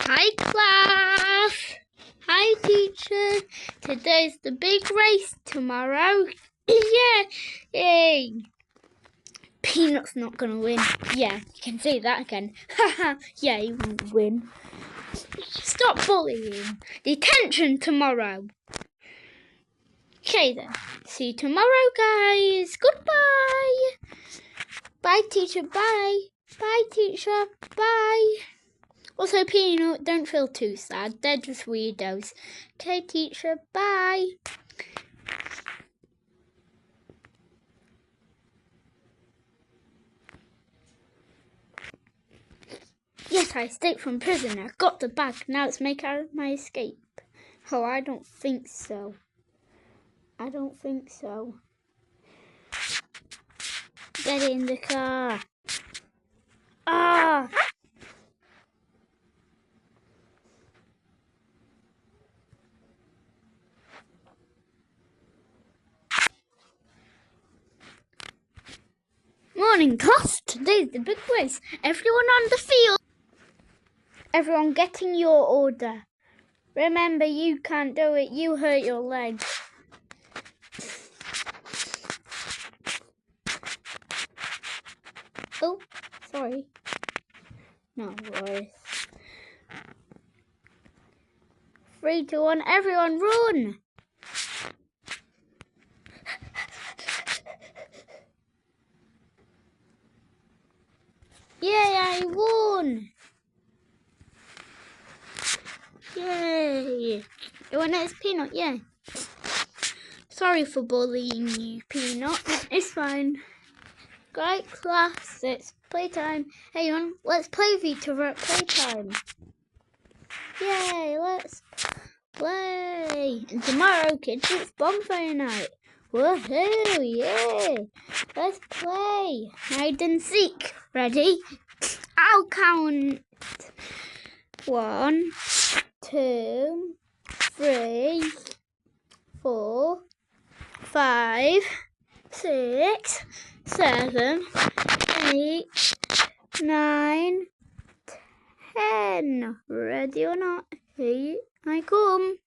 Hi class! Hi teacher! Today's the big race, tomorrow. Yeah! Yay! Peanut's not gonna win. Yeah, you can say that again. Haha! Yeah, he won't win. Stop bullying. Detention tomorrow. Okay then. See you tomorrow, guys. Goodbye. Bye, teacher. Bye. Bye, teacher. Bye. Also, Peanut, don't feel too sad. They're just weirdos. Okay, teacher. Bye. Yes, I escaped from prison. I got the bag. Now let's make out my escape. Oh, I don't think so. I don't think so. Get in the car. Ah! Morning, class. Today's the big race. Everyone on the field. Everyone getting your order. Remember, you can't do it. You hurt your leg. Oh, sorry. No worries. 3, 2, 1. Everyone run. Yay, I won. Yay. You want next Peanut? Yeah. Sorry for bullying you, Peanut. It's fine. Great class. It's playtime. Hey, on. Let's play Vita at playtime. Yay, let's play. And tomorrow, kids, it's bonfire night. Woohoo, yay. Let's play. Hide and seek. Ready? I'll count. 1, 2, 3, 4, 5, 6, 7, 8, 9, 10. Ready or not? Here I come.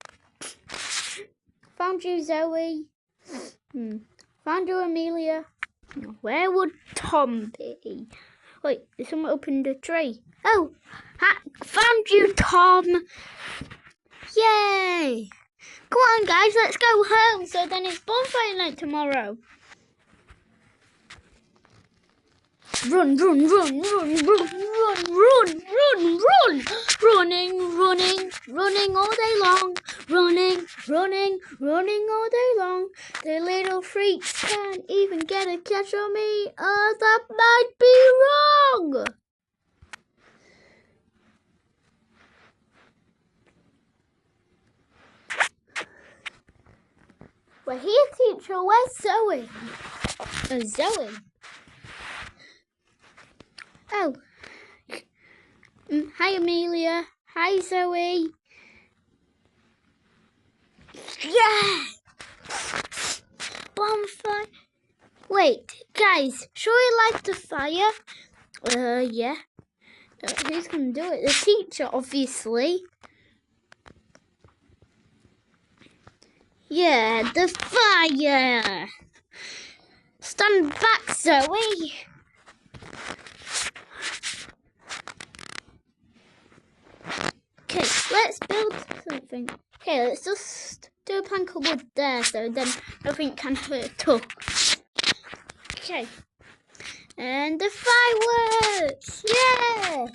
Found you, Zoe. Found you, Amelia. Where would Tom be? Wait, did someone open the tree? Oh, found you, Tom. Yay. Come on, guys, let's go home. So then it's bonfire night tomorrow. Run, run, run, run, run, run, run, run, run. Running, running, running all day long. Running, running, running all day long. The little freaks can't even get a catch on me. That might be wrong. We're here, teacher. Where's Zoe? Zoe. Oh. Hi, Amelia. Hi, Zoe. Yeah! Bonfire. Wait, guys, shall we light the fire? Yeah. Who's going to do it? The teacher, obviously. Yeah, the fire. Stand back, Zoe. Okay, let's build something. Okay, let's just do a plank of wood there so then nothing can hurt us. Okay. And the fireworks! Yeah!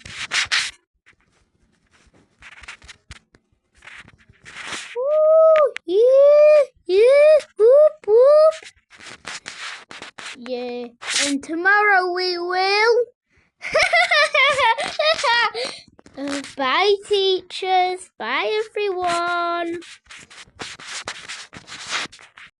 Woo! Yeah! Yeah! Whoop! Whoop! Yeah. And tomorrow we will... Bye, teachers. Bye, everyone.